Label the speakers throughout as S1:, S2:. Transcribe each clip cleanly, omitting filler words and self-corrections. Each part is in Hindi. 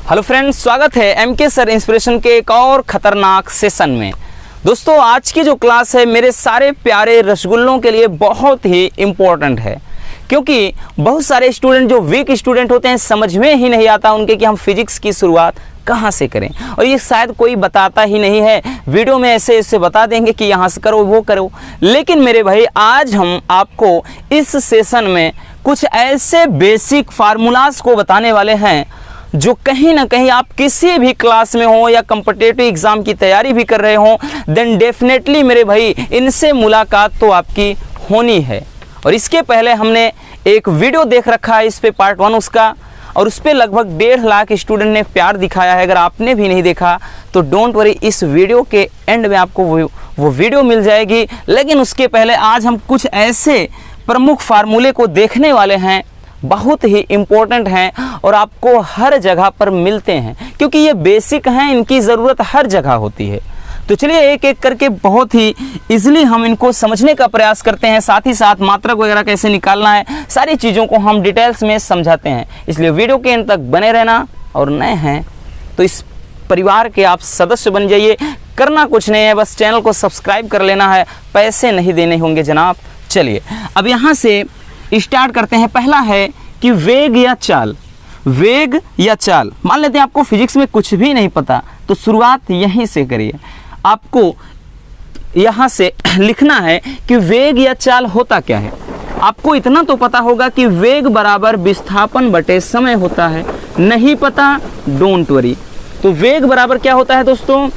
S1: हेलो फ्रेंड्स, स्वागत है एमके सर इंस्पिरेशन के एक और खतरनाक सेशन में। दोस्तों, आज की जो क्लास है मेरे सारे प्यारे रसगुल्लों के लिए बहुत ही इम्पोर्टेंट है, क्योंकि बहुत सारे स्टूडेंट जो वीक स्टूडेंट होते हैं समझ में ही नहीं आता उनके कि हम फिजिक्स की शुरुआत कहाँ से करें, और ये शायद कोई बताता ही नहीं है। वीडियो में ऐसे ऐसे बता देंगे कि यहाँ से करो वो करो, लेकिन मेरे भाई आज हम आपको इस सेशन में कुछ ऐसे बेसिक फार्मूलाज को बताने वाले हैं जो कहीं ना कहीं आप किसी भी क्लास में हो या कॉम्पिटिटिव एग्जाम की तैयारी भी कर रहे हो, देन डेफिनेटली मेरे भाई इनसे मुलाकात तो आपकी होनी है। और इसके पहले हमने एक वीडियो देख रखा है इस पे, पार्ट 1 उसका, और उस पर लगभग 1.5 लाख स्टूडेंट ने प्यार दिखाया है। अगर आपने भी नहीं देखा तो डोंट वरी, इस वीडियो के एंड में आपको वो वीडियो मिल जाएगी। लेकिन उसके पहले आज हम कुछ ऐसे प्रमुख फार्मूले को देखने वाले हैं, बहुत ही इम्पोर्टेंट हैं और आपको हर जगह पर मिलते हैं, क्योंकि ये बेसिक हैं, इनकी ज़रूरत हर जगह होती है। तो चलिए एक एक करके बहुत ही इजीली हम इनको समझने का प्रयास करते हैं, साथ ही साथ मात्रक वगैरह कैसे निकालना है, सारी चीज़ों को हम डिटेल्स में समझाते हैं। इसलिए वीडियो के एंड तक बने रहना, और नए हैं तो इस परिवार के आप सदस्य बन जाइए। करना कुछ नहीं है, बस चैनल को सब्सक्राइब कर लेना है, पैसे नहीं देने होंगे जनाब। चलिए अब यहाँ से स्टार्ट करते हैं। पहला है कि वेग या चाल। वेग या चाल, मान लेते हैं आपको फिजिक्स में कुछ भी नहीं पता, तो शुरुआत यहीं से करिए। आपको यहाँ से लिखना है कि वेग या चाल होता क्या है। आपको इतना तो पता होगा कि वेग बराबर विस्थापन बटे समय होता है, नहीं पता डोंट वरी। तो वेग बराबर क्या होता है दोस्तों?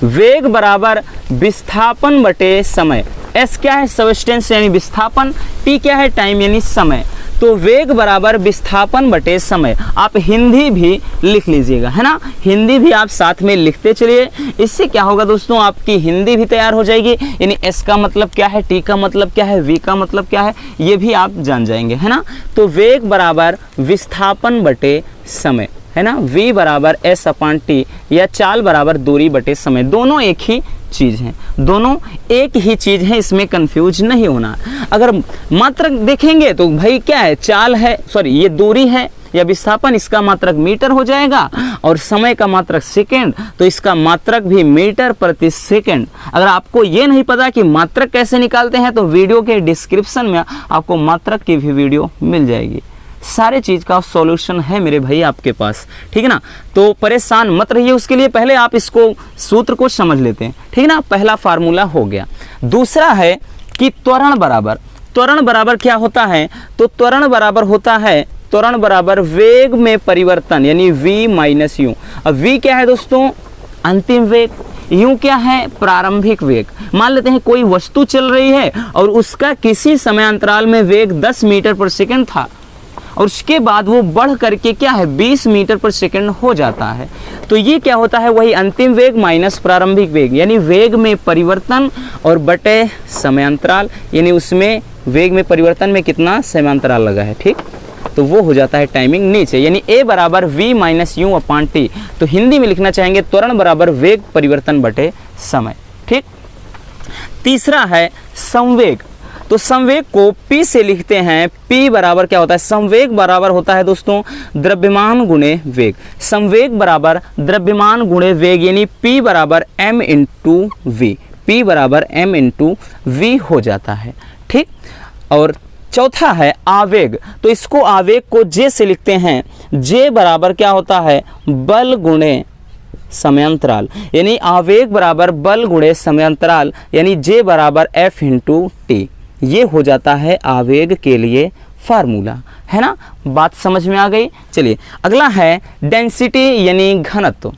S1: वेग बराबर विस्थापन बटे समय। एस क्या है? सबस्टेंस यानी विस्थापन, टी क्या है? टाइम यानी समय। तो वेग बराबर विस्थापन बटे समय। आप हिंदी भी लिख लीजिएगा, है ना, हिंदी भी आप साथ में लिखते चलिए। इससे क्या होगा दोस्तों, आपकी हिंदी भी तैयार हो जाएगी, यानी एस का मतलब क्या है, टी का मतलब क्या है, वी का मतलब क्या है, ये भी आप जान जाएंगे, है ना। तो वेग बराबर विस्थापन बटे समय, है ना, v बराबर एस अपान टी, या चाल बराबर दूरी बटे समय। दोनों एक ही चीज़ हैं, दोनों एक ही चीज़ है, इसमें कंफ्यूज नहीं होना। अगर मात्रक देखेंगे तो भाई क्या है, चाल है, सॉरी ये दूरी है या विस्थापन, इसका मात्रक मीटर हो जाएगा, और समय का मात्रक सेकेंड, तो इसका मात्रक भी मीटर प्रति सेकेंड। अगर आपको ये नहीं पता कि मात्रक कैसे निकालते हैं तो वीडियो के डिस्क्रिप्शन में आपको मात्रक की भी वीडियो मिल जाएगी। सारे चीज़ का सॉल्यूशन है मेरे भाई आपके पास, ठीक है ना। तो परेशान मत रहिए, उसके लिए पहले आप इसको सूत्र को समझ लेते हैं, ठीक है ना। पहला फार्मूला हो गया। दूसरा है कि त्वरण बराबर। त्वरण बराबर क्या होता है? तो त्वरण बराबर होता है, त्वरण बराबर वेग में परिवर्तन, यानी v माइनस यू। अब v क्या है दोस्तों? अंतिम वेग। यूं क्या है? प्रारंभिक वेग। मान लेते हैं कोई वस्तु चल रही है और उसका किसी समय अंतराल में वेग 10 मीटर पर सेकेंड था, और उसके बाद वो बढ़ करके क्या है 20 मीटर पर सेकंड हो जाता है। तो ये क्या होता है? वही अंतिम वेग माइनस प्रारंभिक वेग, यानी वेग में परिवर्तन और बटे समयांतराल, यानी उसमें वेग में परिवर्तन में कितना समयांतराल लगा है, ठीक। तो वो हो जाता है टाइमिंग नीचे, यानी a बराबर v minus you upon T. तो हिंदी में लिखना चाहेंगे त्वरण बराबर वेग परिवर्तन बटे समय, ठीक। तीसरा है संवेग। तो संवेग को P से लिखते हैं। P बराबर क्या होता है? संवेग बराबर होता है दोस्तों द्रव्यमान गुणे वेग। संवेग बराबर द्रव्यमान गुणे वेग, यानी P बराबर m इंटू वी। P बराबर m इंटू वी हो जाता है, ठीक। और चौथा है आवेग। तो इसको आवेग को J से लिखते हैं। J बराबर क्या होता है? बल गुणे समयांतराल, यानी आवेग बराबर बल गुणे समयांतराल, यानी J बराबर F इंटू टी। ये हो जाता है आवेग के लिए फार्मूला, है ना। बात समझ में आ गई। चलिए अगला है डेंसिटी यानी घनत्व।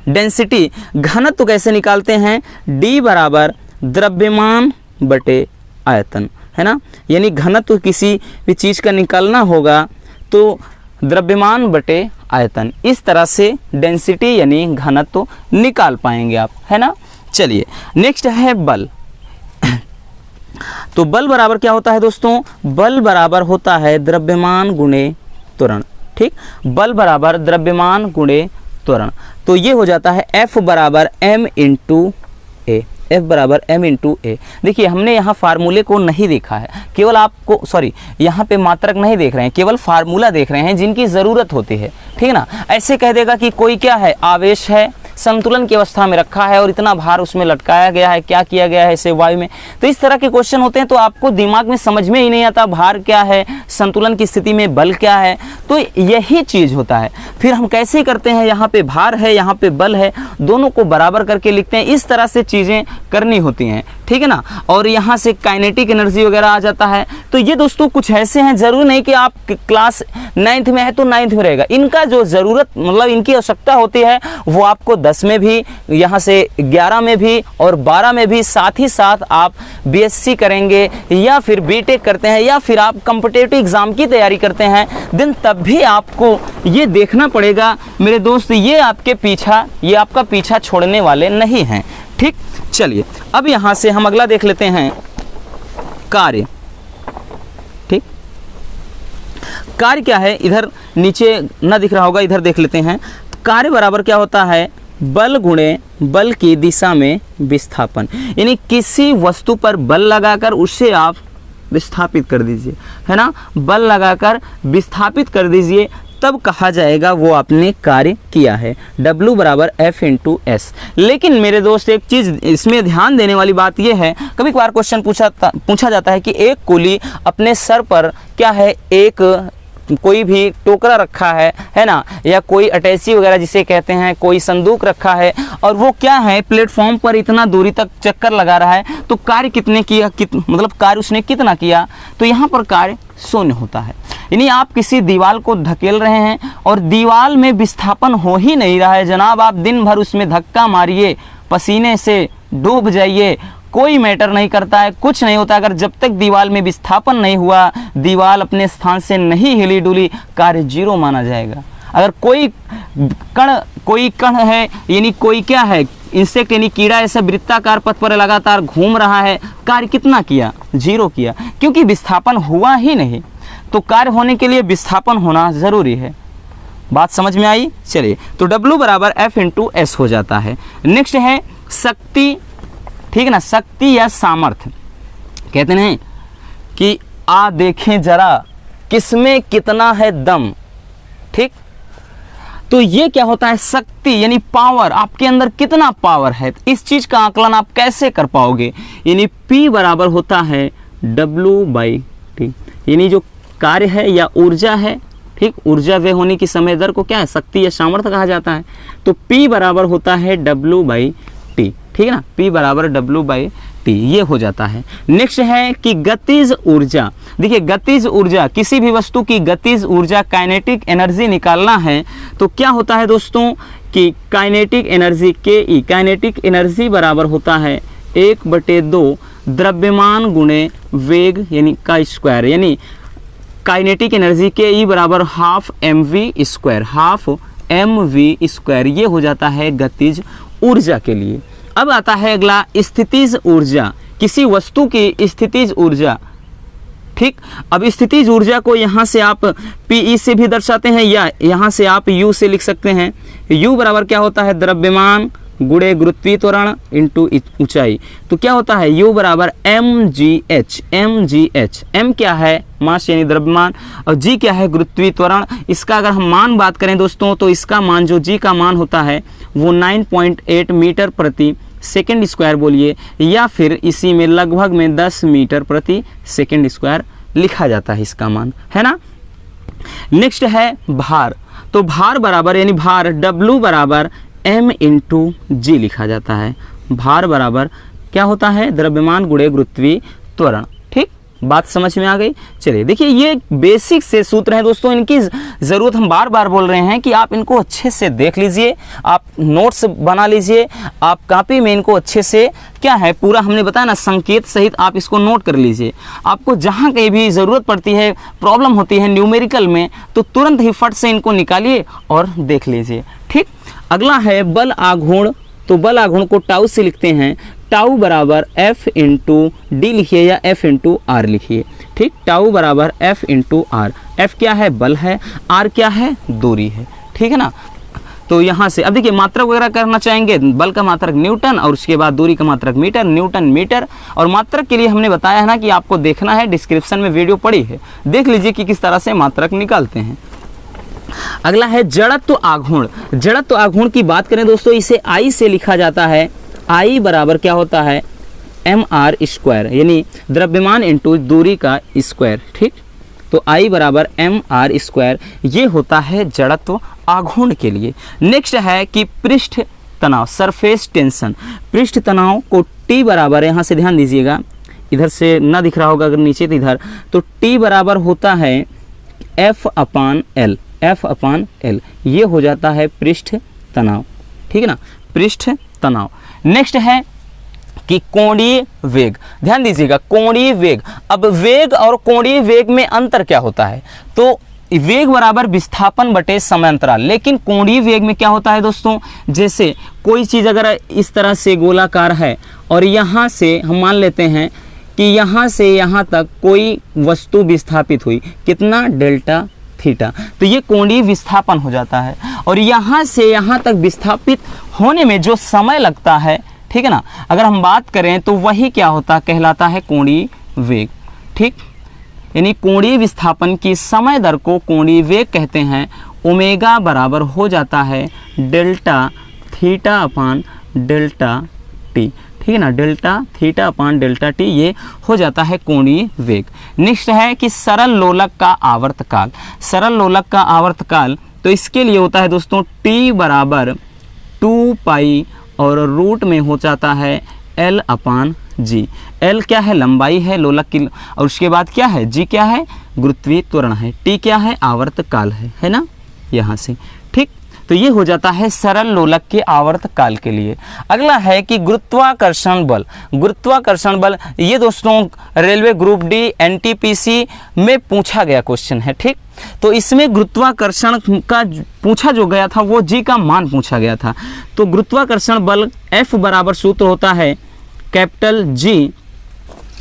S1: डेंसिटी घनत्व कैसे निकालते हैं? D बराबर द्रव्यमान बटे आयतन, है ना, यानी घनत्व किसी भी चीज़ का निकालना होगा तो द्रव्यमान बटे आयतन, इस तरह से डेंसिटी यानी घनत्व निकाल पाएंगे आप, है ना। चलिए नेक्स्ट है बल। तो बल बराबर क्या होता है दोस्तों? बल बराबर होता है द्रव्यमान गुणे त्वरण, ठीक। बल बराबर द्रव्यमान गुणे त्वरण। तो ये हो जाता है F बराबर m इंटू ए, F बराबर m इंटू ए। देखिए हमने यहाँ फार्मूले को नहीं देखा है, केवल आपको यहाँ पे मात्रक नहीं देख रहे हैं, केवल फार्मूला देख रहे हैं जिनकी ज़रूरत होती है, ठीक है ना। ऐसे कह देगा कि कोई क्या है, आवेश है, संतुलन की अवस्था में रखा है और इतना भार उसमें लटकाया गया है, क्या किया गया है इसे वायु में। तो इस तरह के क्वेश्चन होते हैं तो आपको दिमाग में समझ में ही नहीं आता भार क्या है, संतुलन की स्थिति में बल क्या है। तो यही चीज़ होता है। फिर हम कैसे करते हैं, यहाँ पे भार है, यहाँ पे बल है, दोनों को बराबर करके लिखते हैं। इस तरह से चीज़ें करनी होती हैं, ठीक है ना। और यहाँ से काइनेटिक एनर्जी वगैरह आ जाता है। तो ये दोस्तों कुछ ऐसे हैं, जरूर नहीं कि आप क्लास 9th में है तो 9th में रहेगा। इनका जो ज़रूरत मतलब इनकी आवश्यकता होती है वो आपको 10 में भी, यहाँ से 11 में भी और 12 में भी, साथ ही साथ आप बीएससी करेंगे या फिर बीटेक करते हैं या फिर आप कॉम्पिटिटिव एग्ज़ाम की तैयारी करते हैं दिन, तब भी आपको ये देखना पड़ेगा मेरे दोस्त, ये आपका पीछा छोड़ने वाले नहीं हैं, ठीक। चलिए अब यहाँ से हम अगला देख लेते हैं, कार्य, ठीक। कार्य क्या है, इधर नीचे ना दिख रहा होगा, इधर देख लेते हैं। कार्य बराबर क्या होता है, बल गुणे बल की दिशा में विस्थापन। यानी किसी वस्तु पर बल लगाकर उसे आप विस्थापित कर दीजिए, है ना, बल लगाकर विस्थापित कर दीजिए, तब कहा जाएगा वो आपने कार्य किया है। W बराबर F इंटू एस। लेकिन मेरे दोस्त एक चीज़ इसमें ध्यान देने वाली बात यह है, कभी कभार क्वेश्चन पूछा जाता है कि एक कुली अपने सर पर क्या है, एक कोई भी टोकरा रखा है ना, या कोई अटैची वगैरह जिसे कहते हैं, कोई संदूक रखा है और वो क्या है प्लेटफॉर्म पर इतना दूरी तक चक्कर लगा रहा है, तो कार्य कितने किया, मतलब कार्य उसने कितना किया, तो यहाँ पर कार्य 0 होता है। यानी आप किसी दीवार को धकेल रहे हैं और दीवार में विस्थापन हो ही नहीं रहा है जनाब, आप दिन भर उसमें धक्का मारिए, पसीने से डूब जाइए, कोई मैटर नहीं करता है, कुछ नहीं होता। अगर जब तक दीवार में विस्थापन नहीं हुआ, दीवार अपने स्थान से नहीं हिली डुली, कार्य 0 माना जाएगा। अगर कोई कण है, यानी कोई क्या है, इंसेक्ट यानी कीड़ा ऐसा वृत्ताकार पथ पर लगातार घूम रहा है, कार्य कितना किया, 0 किया, क्योंकि विस्थापन हुआ ही नहीं। तो कार्य होने के लिए विस्थापन होना जरूरी है। बात समझ में आई? चलिए, तो W बराबर F इंटू एस हो जाता है। नेक्स्ट है शक्ति, ठीक है ना, शक्ति या सामर्थ्य। कहते हैं कि आ देखें जरा किसमें कितना है दम, ठीक। तो ये क्या होता है, शक्ति यानी पावर, आपके अंदर कितना पावर है। इस चीज का आकलन आप कैसे कर पाओगे, यानी P बराबर होता है W/T, यानी जो कार्य है या ऊर्जा है, ठीक, ऊर्जा वे होने की समय दर को क्या है, शक्ति या सामर्थ्य कहा जाता है। तो P बराबर होता है W/T, ठीक है ना, P बराबर W/T, ये हो जाता है। नेक्स्ट है कि गतिज ऊर्जा। देखिए गतिज ऊर्जा, किसी भी वस्तु की गतिज ऊर्जा, काइनेटिक एनर्जी निकालना है तो क्या होता है दोस्तों कि kinetic energy KE, kinetic energy बराबर होता है 1/2 द्रव्यमान गुणे वेग यानी का स्क्वायर, यानी काइनेटिक एनर्जी KE बराबर हाफ mv स्क्वायर, ये हो जाता है गतिज ऊर्जा के लिए। अब आता है अगला स्थितिज ऊर्जा, किसी वस्तु की स्थितिज ऊर्जा, ठीक। अब स्थितिज ऊर्जा को यहाँ से आप PE से भी दर्शाते हैं या यहाँ से आप U से लिख सकते हैं। U बराबर क्या होता है, द्रव्यमान गुणे गुरुत्वीय त्वरण इंटू ऊंचाई। तो क्या होता है, U बराबर mgh, m क्या है, मास यानी द्रव्यमान, और G क्या है, गुरुत्वीय त्वरण। इसका अगर हम मान बात करें दोस्तों, तो इसका मान, जो G का मान होता है वो 9.8 मीटर प्रति सेकेंड स्क्वायर बोलिए, या फिर इसी में लगभग में 10 मीटर प्रति सेकेंड स्क्वायर लिखा जाता है इसका मान, है ना। नेक्स्ट है भार। तो भार बराबर, यानी भार W बराबर M इंटू G लिखा जाता है। भार बराबर क्या होता है, द्रव्यमान गुणे गुरुत्वीय त्वरण, ठीक। बात समझ में आ गई? चलिए देखिए, ये बेसिक से सूत्र हैं दोस्तों, इनकी ज़रूरत हम बार बार बोल रहे हैं कि आप इनको अच्छे से देख लीजिए, आप नोट्स बना लीजिए, आप कॉपी में इनको अच्छे से क्या है पूरा हमने बताया ना संकेत सहित आप इसको नोट कर लीजिए। आपको जहाँ कहीं भी ज़रूरत पड़ती है, प्रॉब्लम होती है न्यूमेरिकल में, तो तुरंत ही फट से इनको निकालिए और देख लीजिए, ठीक। अगला है बल आघूर्ण। तो बल आघूर्ण को टाउ से लिखते हैं, टाउ बराबर F इंटू डी लिखिए या F इंटू आर लिखिए, ठीक। टाउ बराबर F इंटू आर। F क्या है, बल है, R क्या है, दूरी है, ठीक है ना। तो यहाँ से अब देखिए मात्रक वगैरह करना चाहेंगे, बल का मात्रक न्यूटन और उसके बाद दूरी का मात्रक मीटर, न्यूटन मीटर। और मात्रक के लिए हमने बताया है ना कि आपको देखना है, डिस्क्रिप्शन में वीडियो पड़ी है, देख लीजिए कि किस तरह से मात्रक निकालते हैं। अगला है जड़त्व आघूर्ण। जड़त्व आघूर्ण की बात करें दोस्तों, इसे आई से लिखा जाता है। आई बराबर क्या होता है, mr स्क्वायर, यानी द्रव्यमान इंटू दूरी का स्क्वायर, ठीक। तो I बराबर mr स्क्वायर, ये होता है जड़त्व आघूर्ण के लिए। नेक्स्ट है कि पृष्ठ तनाव, सरफेस टेंशन। पृष्ठ तनाव को T बराबर, यहाँ से ध्यान दीजिएगा, इधर से ना दिख रहा होगा अगर नीचे तो इधर, तो T बराबर होता है F/L, F/L, ये हो जाता है पृष्ठ तनाव, ठीक है ना, पृष्ठ तनाव। नेक्स्ट है कि कोणीय वेग। ध्यान दीजिएगा, कोणीय वेग। अब वेग और कोणीय वेग में अंतर क्या होता है, तो वेग बराबर विस्थापन बटे समय अंतराल। लेकिन कोणीय वेग में क्या होता है दोस्तों, जैसे कोई चीज़ अगर इस तरह से गोलाकार है और यहाँ से हम मान लेते हैं कि यहाँ से यहाँ तक कोई वस्तु विस्थापित हुई, कितना, डेल्टा थीटा, तो ये कोणीय विस्थापन हो जाता है। और यहाँ से यहाँ तक विस्थापित होने में जो समय लगता है, ठीक है ना, अगर हम बात करें तो वही क्या होता, कहलाता है कोणीय वेग, ठीक। यानी कोणीय विस्थापन की समय दर को कोणीय वेग कहते हैं। ओमेगा बराबर हो जाता है delta theta upon delta T, ठीक है ना, delta theta upon delta T, ये हो जाता है कोणीय वेग। नेक्स्ट है कि सरल लोलक का आवर्तकाल। सरल लोलक का आवर्तकाल, तो इसके लिए होता है दोस्तों टी बराबर 2 पाई और रूट में हो जाता है L अपान जी। L क्या है, लंबाई है लोलक की, और उसके बाद क्या है, G क्या है, गुरुत्वीय त्वरण है, T क्या है, आवर्तकाल है ना, यहाँ से, ठीक। तो ये हो जाता है सरल लोलक के आवर्तकाल के लिए। अगला है कि गुरुत्वाकर्षण बल। गुरुत्वाकर्षण बल, ये दोस्तों रेलवे ग्रुप डी NTPC में पूछा गया क्वेश्चन है, ठीक। तो इसमें गुरुत्वाकर्षण का पूछा जो गया था वो G का मान पूछा गया था। तो गुरुत्वाकर्षण बल F बराबर सूत्र होता है कैपिटल G,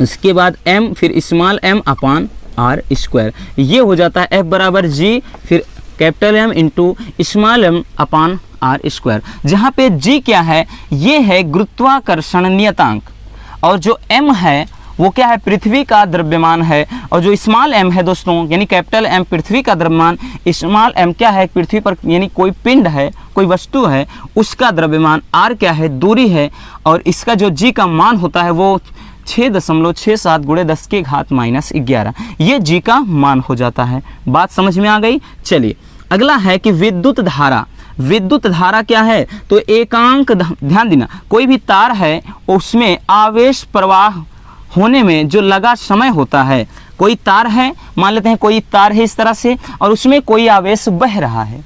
S1: उसके बाद M, फिर स्मॉल m अपान r स्क्वायर, ये हो जाता है F बराबर G, फिर capital M into small m अपान r स्क्वायर, जहाँ पे G क्या है, ये है गुरुत्वाकर्षण नियतांक, और जो M है वो क्या है, पृथ्वी का द्रव्यमान है, और जो स्मॉल m है दोस्तों, यानी कैपिटल M पृथ्वी का द्रव्यमान, स्मॉल m क्या है, पृथ्वी पर यानी कोई पिंड है, कोई वस्तु है, उसका द्रव्यमान, r क्या है, दूरी है, और इसका जो G का मान होता है वो 6.67 गुणे 10 के घात -11, ये G का मान हो जाता है। बात समझ में आ गई। चलिए अगला है कि विद्युत धारा। विद्युत धारा क्या है, तो एकांक, ध्यान देना, कोई भी तार है उसमें आवेश प्रवाह होने में जो लगा समय होता है, कोई तार है, मान लेते हैं कोई तार है इस तरह से, और उसमें कोई आवेश बह रहा है,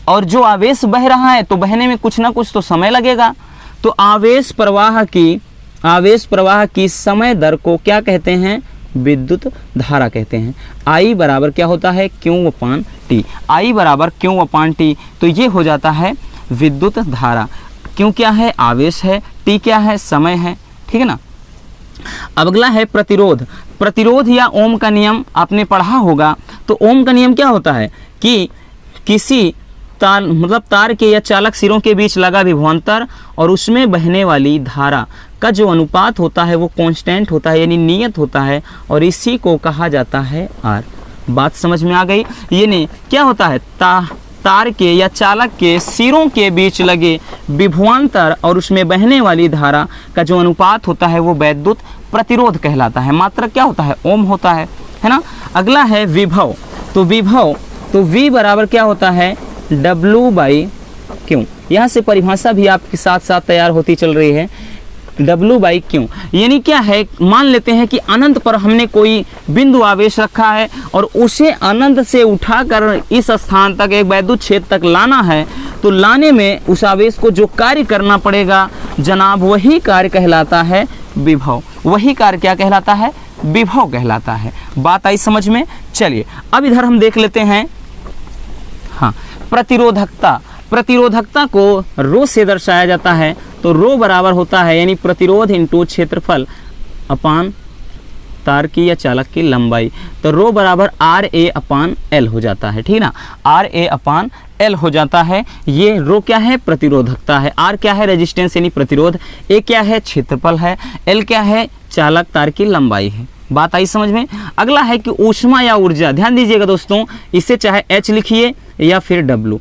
S1: और जो आवेश बह रहा है तो बहने में कुछ ना कुछ तो समय लगेगा, तो आवेश प्रवाह की समय दर को क्या कहते हैं, विद्युत धारा कहते हैं। I बराबर क्या होता है, Q अपान T, I बराबर Q अपान T, तो ये हो जाता है विद्युत धारा। Q क्या है, आवेश है, T क्या है, समय है, ठीक है ना। अब अगला है प्रतिरोध। प्रतिरोध या ओम का नियम आपने पढ़ा होगा। तो ओम का नियम क्या होता है कि किसी तार, मतलब तार के या चालक सिरों के बीच लगा विभवांतर और उसमें बहने वाली धारा का जो अनुपात होता है वो कांस्टेंट होता है, यानी नियत होता है, और इसी को कहा जाता है R। बात समझ में आ गई। यानी क्या होता है, तार के या चालक के सिरों के बीच लगे विभवांतर और उसमें बहने वाली धारा का जो अनुपात होता है वो वैद्युत प्रतिरोध कहलाता है। मात्रक क्या होता है, ओम होता है ना। अगला है विभव। तो विभव, तो V बराबर क्या होता है, W/Q। यहाँ से परिभाषा भी आपके साथ साथ तैयार होती चल रही है, W/Q। यानी क्या है, मान लेते हैं कि अनंत पर हमने कोई बिंदु आवेश रखा है और उसे अनंत से उठाकर इस स्थान तक, एक वैद्युत क्षेत्र तक लाना है, तो लाने में उस आवेश को जो कार्य करना पड़ेगा जनाब, वही कार्य कहलाता है विभव। वही कार्य क्या कहलाता है, विभव कहलाता है। बात आई समझ में। चलिए अब इधर हम देख लेते हैं, हाँ, प्रतिरोधकता। प्रतिरोधकता को रो से दर्शाया जाता है। तो रो बराबर होता है यानी प्रतिरोध इंटू क्षेत्रफल अपान तार की या चालक की लंबाई, तो रो बराबर आर ए अपान एल हो जाता है, ठीक ना, आर ए अपान एल हो जाता है। ये रो क्या है, प्रतिरोधकता है, आर क्या है, रेजिस्टेंस यानी प्रतिरोध, ए क्या है, क्षेत्रफल है, एल क्या है, चालक तार की लंबाई है। बात आई समझ में। अगला है कि ऊष्मा या ऊर्जा, ध्यान दीजिएगा दोस्तों, इसे चाहे एच लिखिए या फिर डब्लू,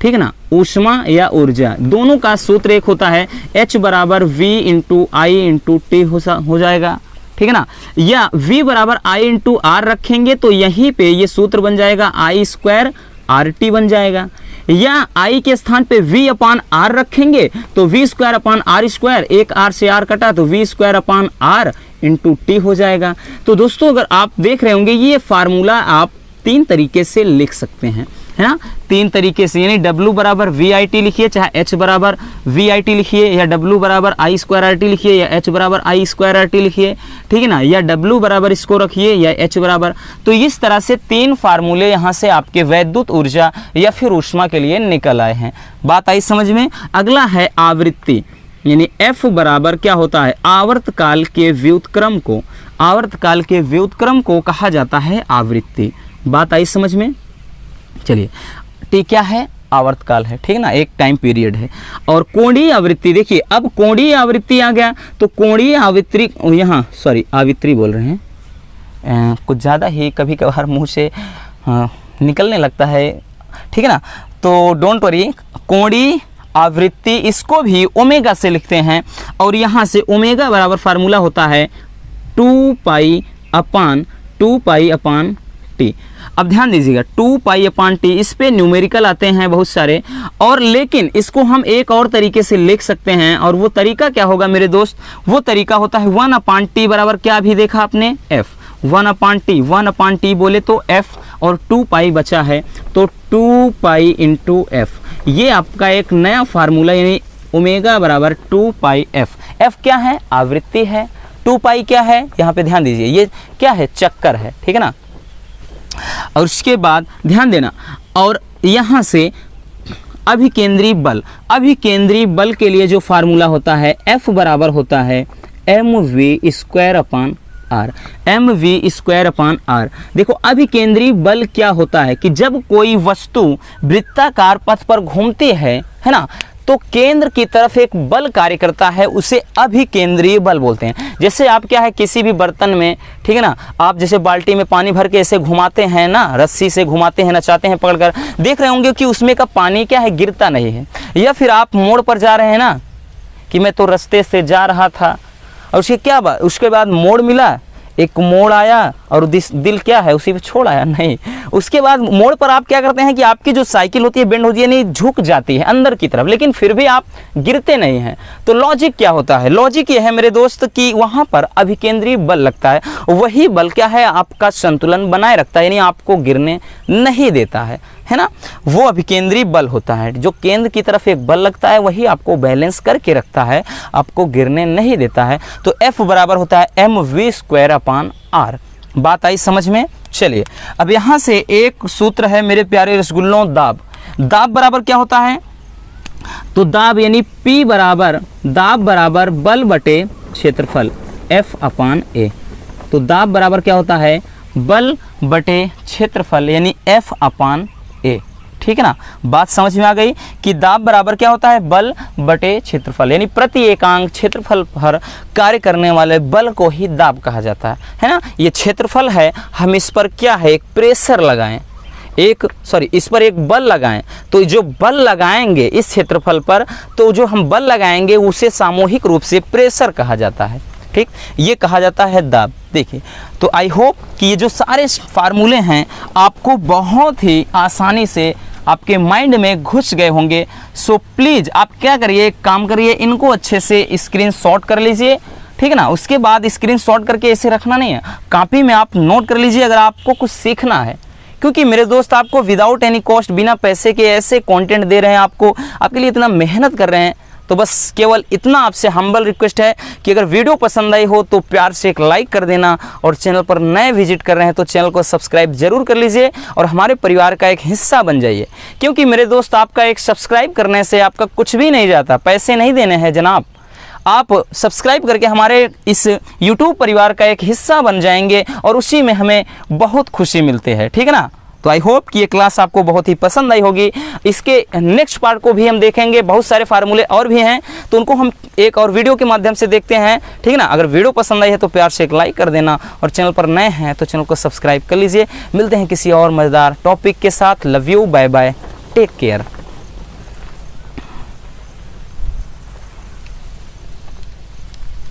S1: ठीक है ना, ऊष्मा या ऊर्जा दोनों का सूत्र एक होता है, H बराबर V इंटू आई इंटू टी हो जाएगा, ठीक है ना, या V बराबर I इंटू आर रखेंगे तो यहीं पे ये सूत्र बन जाएगा I स्क्वायर आर टी बन जाएगा, या I के स्थान पे V अपान आर रखेंगे तो V square upon R square, एक आर से आर कटा तो V square upon R into T हो जाएगा। तो दोस्तों अगर आप देख रहे होंगे ये फार्मूला आप 3 तरीके से लिख सकते हैं, है ना, 3 तरीके से, यानी W बराबर वी आई टी लिखिए, चाहे H बराबर वी आई टी लिखिए, या W बराबर आई स्क्वायर आर टी लिखिए, या H बराबर आई स्क्वायर आर टी लिखिए, ठीक है ना, या W बराबर इसको रखिए या H बराबर। तो इस तरह से 3 फार्मूले यहाँ से आपके वैद्युत ऊर्जा या फिर ऊष्मा के लिए निकल आए हैं। बात आई समझ में। अगला है आवृत्ति, यानी F बराबर क्या होता है, आवर्तकाल के व्युत्क्रम को, आवर्तकाल के व्युत्क्रम को कहा जाता है आवृत्ति। बात आई समझ में। चलिए, टी क्या है, आवर्तकाल है, ठीक है ना, एक टाइम पीरियड है। और कोणीय आवृत्ति, देखिए अब कोणीय आवृत्ति आ गया, तो कोणीय आवृत्ति, यहाँ सॉरी आवृत्ति बोल रहे हैं, कुछ ज़्यादा ही कभी कभार मुंह से निकलने लगता है, ठीक है ना, तो डोंट वरी। कोणीय आवृत्ति, इसको भी ओमेगा से लिखते हैं, और यहाँ से ओमेगा बराबर फार्मूला होता है 2 पाई अपान टी। अब ध्यान दीजिएगा 2 पाई अपान टी, इस पे न्यूमेरिकल आते हैं बहुत सारे, और लेकिन इसको हम एक और तरीके से लिख सकते हैं, और वो तरीका क्या होगा मेरे दोस्त, वो तरीका होता है 1 अपान टी बराबर क्या अभी देखा आपने, एफ, 1 अपान टी बोले तो एफ, और 2 पाई बचा है तो 2 पाई इंटू एफ। ये आपका एक नया फार्मूला, यानी ओमेगा बराबर 2 पाई एफ। एफ क्या है, आवृत्ति है, 2 पाई क्या है, यहाँ पे ध्यान दीजिए ये क्या है, चक्कर है, ठीक है ना। और उसके बाद ध्यान देना, और यहाँ से अभिकेंद्री बल, अभिकेंद्री बल के लिए जो फार्मूला होता है F बराबर होता है mv square upon R, mv square upon R. देखो अभिकेंद्री बल क्या होता है कि जब कोई वस्तु वृत्ताकार पथ पर घूमती है ना, तो केंद्र की तरफ एक बल कार्य करता है, उसे अभिकेंद्रीय बल बोलते हैं। जैसे आप क्या है, किसी भी बर्तन में, ठीक है ना, आप जैसे बाल्टी में पानी भर के ऐसे घुमाते हैं ना, रस्सी से घुमाते हैं, नचाते हैं पकड़कर, देख रहे होंगे कि उसमें का पानी क्या है, गिरता नहीं है। या फिर आप मोड़ पर जा रहे हैं ना, कि मैं तो रास्ते से जा रहा था, और उसके क्या बात, उसके बाद मोड़ मिला, एक मोड़ आया और दिल क्या है उसी पे छोड़ आया, नहीं, उसके बाद मोड़ पर आप क्या करते हैं कि आपकी जो साइकिल होती है बेंड होती है, नहीं झुक जाती है अंदर की तरफ, लेकिन फिर भी आप गिरते नहीं हैं। तो लॉजिक क्या होता है, लॉजिक ये है मेरे दोस्त कि वहाँ पर अभिकेंद्रीय बल लगता है, वही बल क्या है, आपका संतुलन बनाए रखता है, यानी आपको गिरने नहीं देता है ना, वो अभिकेंद्रीय बल होता है। जो केंद्र की तरफ एक बल लगता है वही आपको बैलेंस करके रखता है, आपको गिरने नहीं देता है। तो F बराबर होता है mv स्क्वायर अपान आर। बात आई समझ में। चलिए अब यहाँ से एक सूत्र है मेरे प्यारे रसगुल्लों, दाब। दाब बराबर क्या होता है, तो दाब यानी P बराबर, दाब बराबर बल बटे क्षेत्रफल F अपान A। तो दाब बराबर क्या होता है, बल बटे क्षेत्रफल यानी F अपान A, ठीक है ना। बात समझ में आ गई कि दाब बराबर क्या होता है, बल बटे क्षेत्रफल, यानी प्रति एकांक क्षेत्रफल पर कार्य करने वाले बल को ही दाब कहा जाता है ना। ये क्षेत्रफल है, हम इस पर क्या है, एक प्रेशर लगाएं, इस पर एक बल लगाएं, तो जो बल लगाएंगे इस क्षेत्रफल पर, तो जो हम बल लगाएंगे उसे सामूहिक रूप से प्रेशर कहा जाता है, ठीक, ये कहा जाता है दाब। देखिए तो आई होप कि ये जो सारे फार्मूले हैं आपको बहुत ही आसानी से आपके माइंड में घुस गए होंगे। सो प्लीज़ आप क्या करिए, एक काम करिए, इनको अच्छे से स्क्रीनशॉट कर लीजिए, ठीक है ना। उसके बाद स्क्रीनशॉट करके ऐसे रखना नहीं है, कॉपी में आप नोट कर लीजिए अगर आपको कुछ सीखना है, क्योंकि मेरे दोस्त आपको विदाउट एनी कॉस्ट, बिना पैसे के ऐसे कंटेंट दे रहे हैं, आपके लिए इतना मेहनत कर रहे हैं। तो बस केवल इतना आपसे हम्बल रिक्वेस्ट है कि अगर वीडियो पसंद आई हो तो प्यार से एक लाइक कर देना, और चैनल पर नए विजिट कर रहे हैं तो चैनल को सब्सक्राइब जरूर कर लीजिए और हमारे परिवार का एक हिस्सा बन जाइए। क्योंकि मेरे दोस्त आपका एक सब्सक्राइब करने से आपका कुछ भी नहीं जाता, पैसे नहीं देने हैं जनाब, आप सब्सक्राइब करके हमारे इस YouTube परिवार का एक हिस्सा बन जाएंगे और उसी में हमें बहुत खुशी मिलती है, ठीक है ना। तो आई होप कि ये क्लास आपको बहुत ही पसंद आई होगी। इसके नेक्स्ट पार्ट को भी हम देखेंगे, बहुत सारे फार्मूले और भी हैं तो उनको हम एक और वीडियो के माध्यम से देखते हैं, ठीक है ना। अगर वीडियो पसंद आई है तो प्यार से एक लाइक कर देना और चैनल पर नए हैं तो चैनल को सब्सक्राइब कर लीजिए। मिलते हैं किसी और मज़ेदार टॉपिक के साथ। Love you, bye bye, take care.